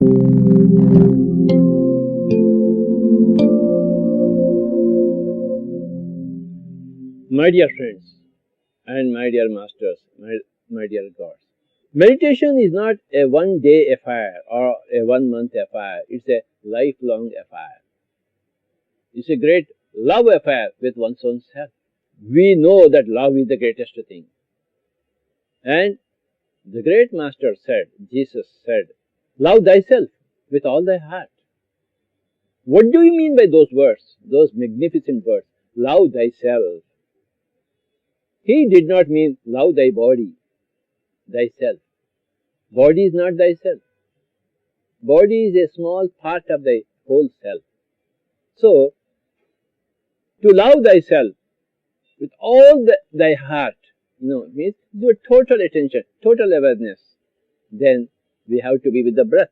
My dear friends and my dear masters, my dear gods, meditation is not a one-day affair or a one-month affair. It's a lifelong affair. It's a great love affair with one's own self. We know that love is the greatest thing. And the great master said, Jesus said, love thyself with all thy heart. What do you mean by those words, those magnificent words? Love thyself. He did not mean love thy body, thyself. Body is not thyself. Body is a small part of thy whole self. So, to love thyself with all thy heart, means your total attention, total awareness, then we have to be with the breath.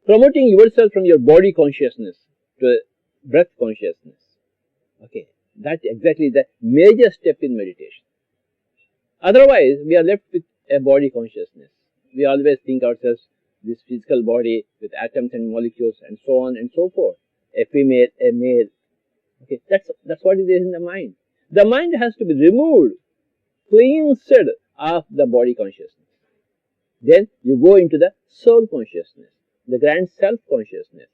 Promoting yourself from your body consciousness to breath consciousness. Okay, that's exactly the major step in meditation. Otherwise, we are left with a body consciousness. We always think ourselves this physical body with atoms and molecules and so on and so forth. A female, a male. Okay, that's what it is in the mind. The mind has to be removed, cleansed of the body consciousness. Then you go into the soul consciousness, the grand self consciousness.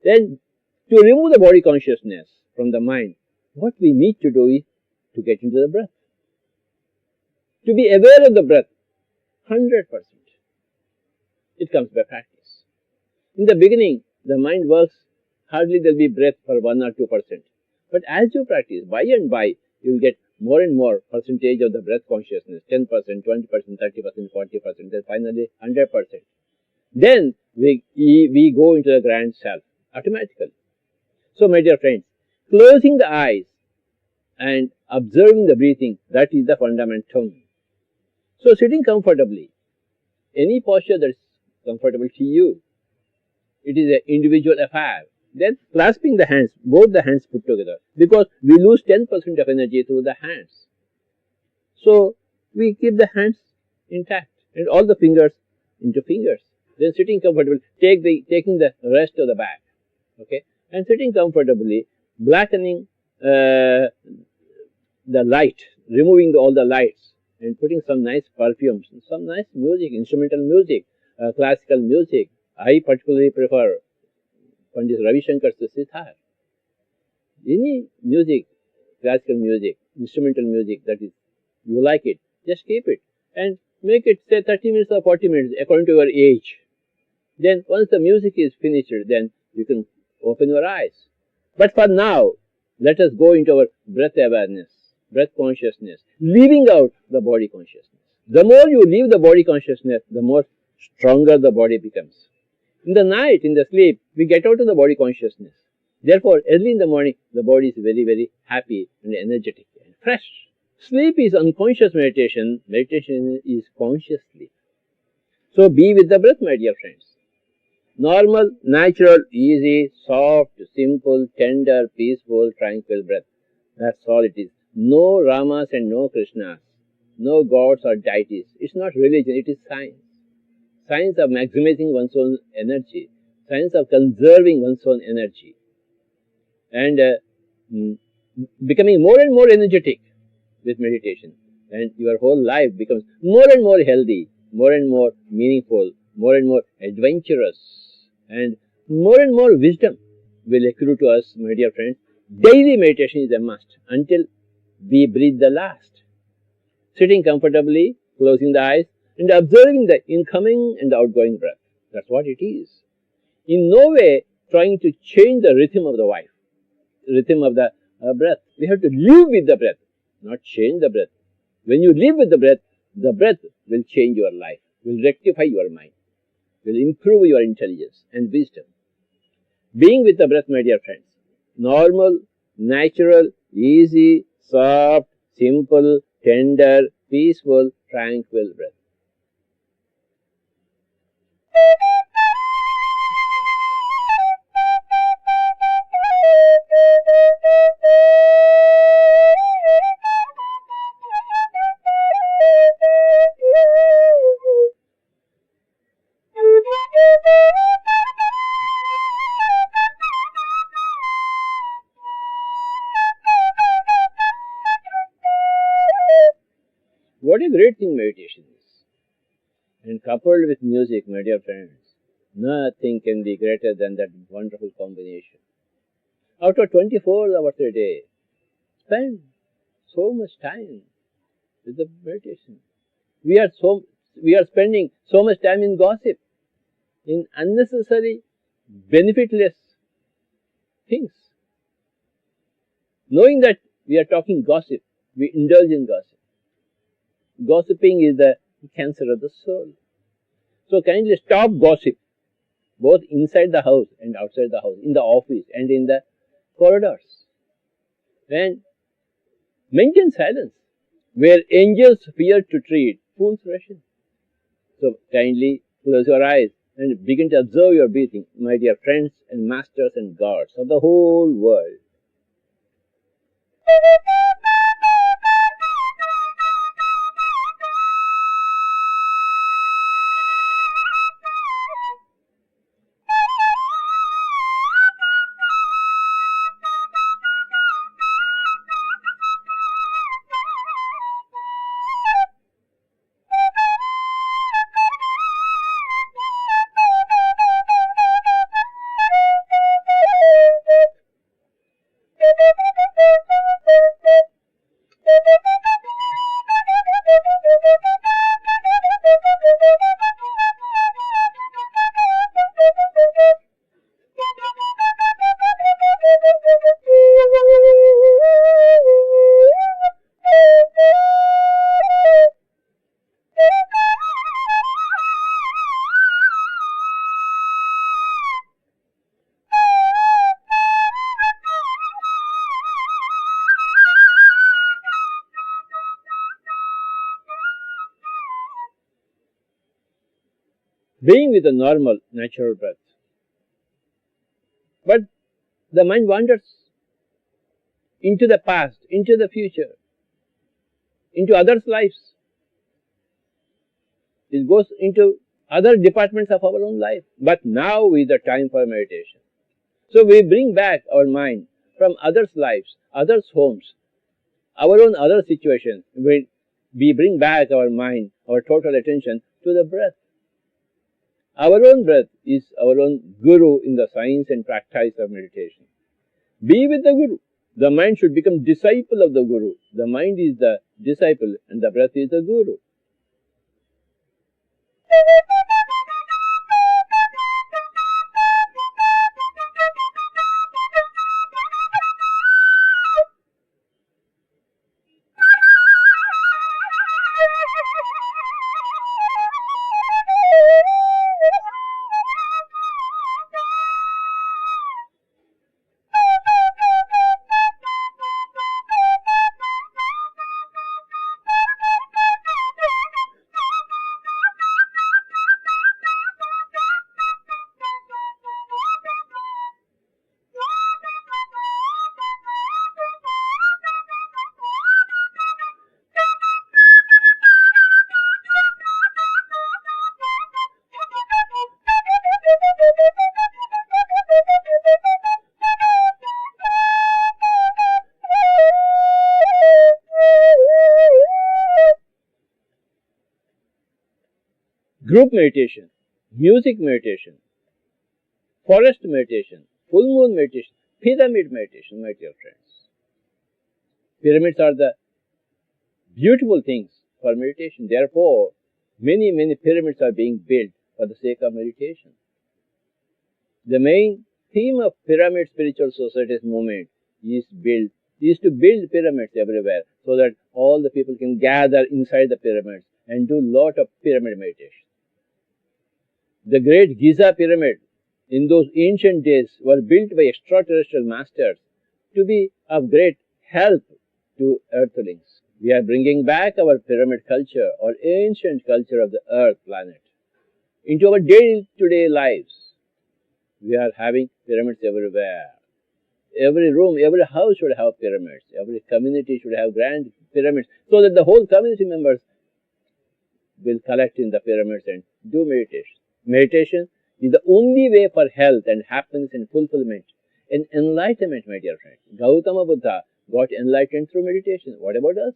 Then to remove the body consciousness from the mind, what we need to do is to get into the breath. To be aware of the breath, 100%. It comes by practice. In the beginning, the mind works, hardly there will be breath for 1 or 2%. But as you practice, by and by, you will get more and more percentage of the breath consciousness, 10%, 20%, 30%, 40%, then finally 100%. Then we go into the grand self automatically. So, my dear friends, closing the eyes and observing the breathing, that is the fundamentum. So, sitting comfortably, any posture that is comfortable to you, it is an individual affair. Then clasping the hands, both the hands put together, because we lose 10% of energy through the hands. So, we keep the hands intact and all the fingers into fingers. Then sitting comfortable, taking the rest of the back, okay, and sitting comfortably, blackening the light, removing all the lights, and putting some nice perfumes, some nice music, instrumental music, classical music. I particularly prefer Pandit Ravi Shankar's sitar. Any music, classical music, instrumental music, that is, you like it, just keep it and make it say 30 minutes or 40 minutes according to your age. Then once the music is finished, then you can open your eyes. But for now, let us go into our breath awareness, breath consciousness, leaving out the body consciousness. The more you leave the body consciousness, the more stronger the body becomes. In the night, in the sleep, we get out of the body consciousness. Therefore, early in the morning, the body is very, very happy and energetic and fresh. Sleep is unconscious meditation. Meditation is conscious sleep. So, be with the breath, my dear friends. Normal, natural, easy, soft, simple, tender, peaceful, tranquil breath. That's all it is. No Ramas and no Krishnas. No gods or deities. It's not religion, it is science. Science of maximizing one's own energy. Science of conserving one's own energy. And becoming more and more energetic with meditation. And your whole life becomes more and more healthy, more and more meaningful, more and more adventurous. And more wisdom will accrue to us, my dear friends. Daily meditation is a must until we breathe the last. Sitting comfortably, closing the eyes, and observing the incoming and the outgoing breath. That's what it is. In no way trying to change the rhythm of the life, rhythm of the breath. We have to live with the breath, not change the breath. When you live with the breath will change your life, will rectify your mind, will improve your intelligence and wisdom. Being with the breath, my dear friends, normal, natural, easy, soft, simple, tender, peaceful, tranquil breath. a great thing meditation is. And coupled with music, my dear friends, nothing can be greater than that wonderful combination. Out of 24 hours a day, spend so much time with the meditation. We are spending so much time in gossip, in unnecessary, benefitless things. Knowing that we are talking gossip, we indulge in gossip. Gossiping is the cancer of the soul. So kindly stop gossip, both inside the house and outside the house, in the office and in the corridors. And maintain silence. Where angels fear to tread, fools rush in. So kindly close your eyes and begin to observe your breathing, my dear friends and masters and gods of the whole world. Being with a normal, natural breath. But the mind wanders into the past, into the future, into others' lives. It goes into other departments of our own life. But now is the time for meditation. So we bring back our mind from others' lives, others' homes, our own other situations. We bring back our mind, our total attention to the breath. Our own breath is our own guru in the science and practice of meditation. Be with the guru. The mind should become disciple of the guru. The mind is the disciple and the breath is the guru. Group meditation, music meditation, forest meditation, full moon meditation, pyramid meditation, my dear friends. Pyramids are the beautiful things for meditation. Therefore, many pyramids are being built for the sake of meditation. The main theme of Pyramid Spiritual Society's movement is to build pyramids everywhere so that all the people can gather inside the pyramids and do lot of pyramid meditation. The great Giza pyramid in those ancient days were built by extraterrestrial masters to be of great help to earthlings. We are bringing back our pyramid culture or ancient culture of the earth planet into our day-to-day lives. We are having pyramids everywhere. Every room, every house should have pyramids. Every community should have grand pyramids so that the whole community members will collect in the pyramids and do meditation. Meditation is the only way for health and happiness and fulfillment and enlightenment, my dear friends. Gautama Buddha got enlightened through meditation. What about us?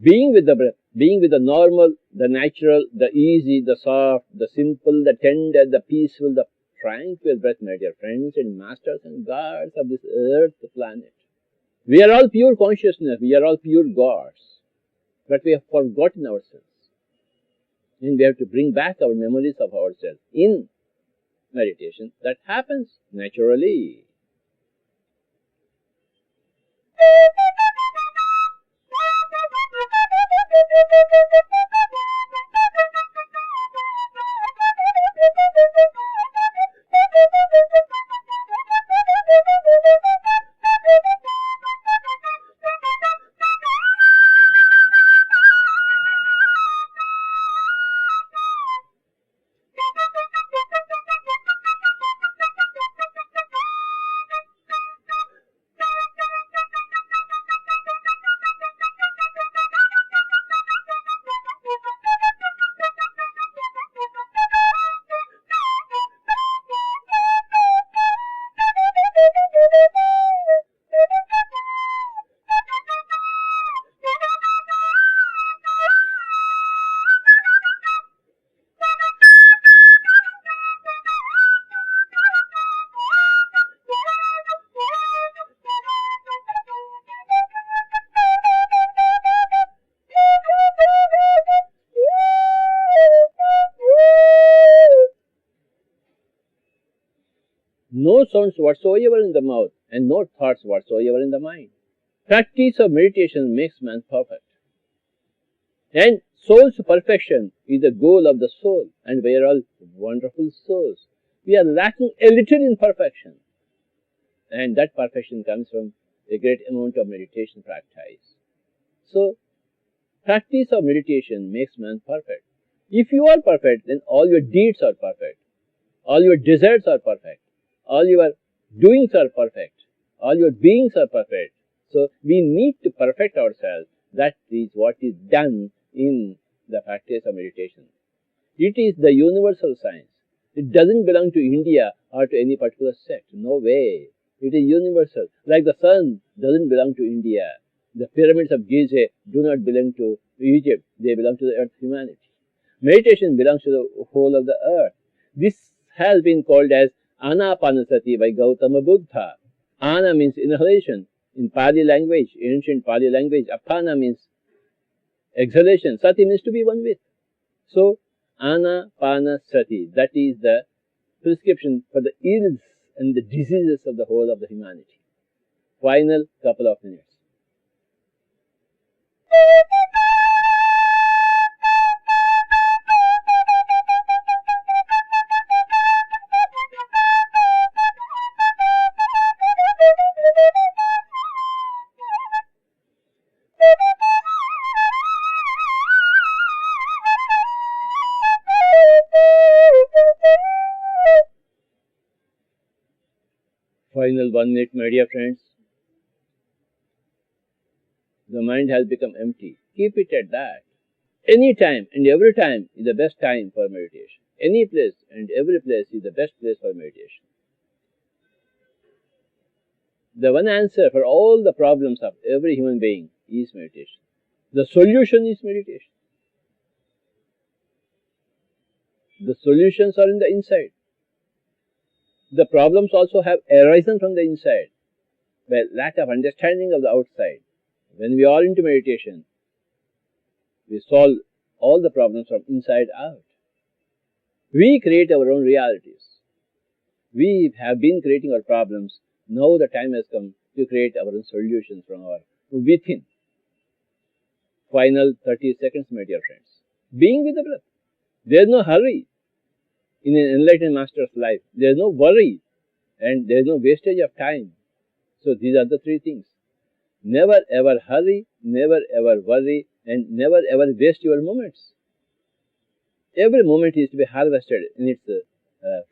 Being with the breath, being with the normal, the natural, the easy, the soft, the simple, the tender, the peaceful, the tranquil breath, my dear friends and masters and gods of this earth planet. We are all pure consciousness, we are all pure gods, but we have forgotten ourselves. And we have to bring back our memories of ourselves in meditation. That happens naturally. No sounds whatsoever in the mouth and no thoughts whatsoever in the mind. Practice of meditation makes man perfect. And soul's perfection is the goal of the soul, and we are all wonderful souls. We are lacking a little in perfection, and that perfection comes from a great amount of meditation practice. So, practice of meditation makes man perfect. If you are perfect, then all your deeds are perfect, all your desires are perfect, all your doings are perfect, all your beings are perfect. So, we need to perfect ourselves. That is what is done in the practice of meditation. It is the universal science. It doesn't belong to India or to any particular sect. No way. It is universal. Like the sun doesn't belong to India. The pyramids of Giza do not belong to Egypt. They belong to the earth humanity. Meditation belongs to the whole of the earth. This has been called as Anapanasati by Gautama Buddha. Ana means inhalation. In Pali language, ancient Pali language, apana means exhalation. Sati means to be one with. So, Anapanasati, that is the prescription for the ills and the diseases of the whole of the humanity. Final couple of minutes. Final 1 minute, my dear friends. The mind has become empty. Keep it at that. Any time and every time is the best time for meditation. Any place and every place is the best place for meditation. The one answer for all the problems of every human being is meditation. The solution is meditation. The solutions are in the inside. The problems also have arisen from the inside by lack of understanding of the outside. When we are into meditation, we solve all the problems from inside out. We create our own realities. We have been creating our problems. Now the time has come to create our own solutions from our within. Final 30 seconds, my dear friends. Being with the breath. There is no hurry in an enlightened master's life. There is no worry and there is no wastage of time. So these are the three things. Never ever hurry, never ever worry, and never ever waste your moments. Every moment is to be harvested in its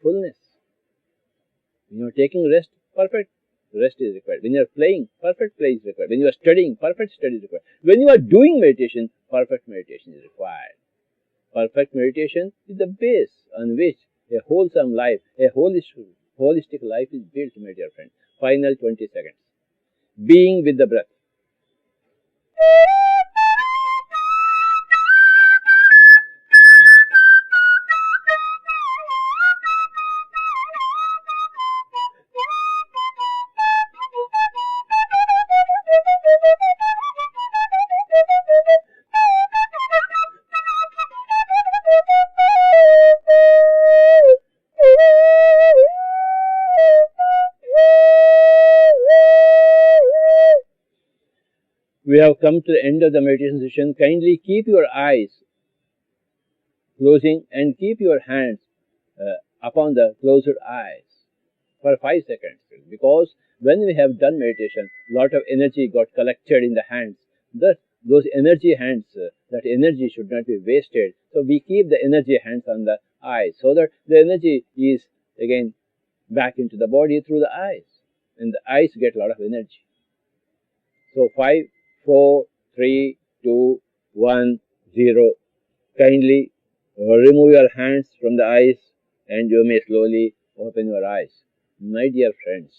fullness. When you are taking rest, perfect rest is required. When you are playing, perfect play is required. When you are studying, perfect study is required. When you are doing meditation, perfect meditation is required. Perfect meditation is the base on which a wholesome life, a holistic life is built, my dear friend. Final 20 seconds. Being with the breath. we have come to the end of the meditation session. Kindly keep your eyes closing and keep your hands upon the closed eyes for 5 seconds, because when we have done meditation, lot of energy got collected in the hands. Those energy hands, that energy should not be wasted. So we keep the energy hands on the eyes, so that the energy is again back into the body through the eyes, and the eyes get a lot of energy. So 5, 4, 3, 2, 1, 0. Kindly remove your hands from the eyes, and you may slowly open your eyes. My dear friends,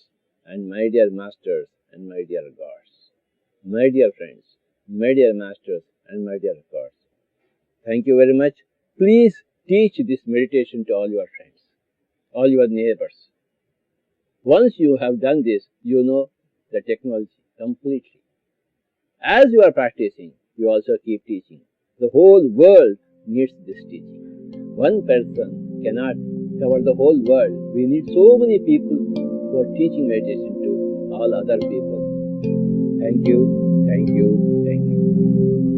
and my dear masters, and my dear gods. My dear friends, my dear masters, and my dear gods. Thank you very much. Please teach this meditation to all your friends, all your neighbors. Once you have done this, you know the technology completely. As you are practicing, you also keep teaching. The whole world needs this teaching. One person cannot cover the whole world. We need so many people who are teaching meditation to all other people. Thank you, thank you, thank you.